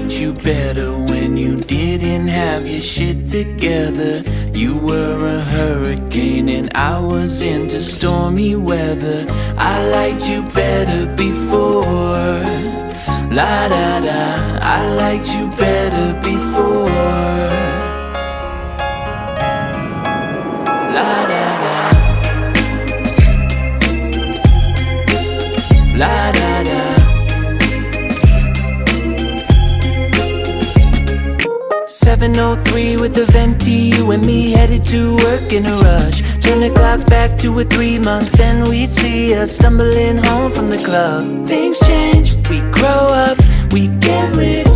liked you better when you didn't have your shit together. You were a hurricane and I was into stormy weather. I liked you better before. La da da, I liked you better before. La da da, la da da. 7:03 with a venti, you and me headed to work in a rush. Turn the clock back to a 3 months and we see us stumbling home from the club. Things change, we grow up, we get rid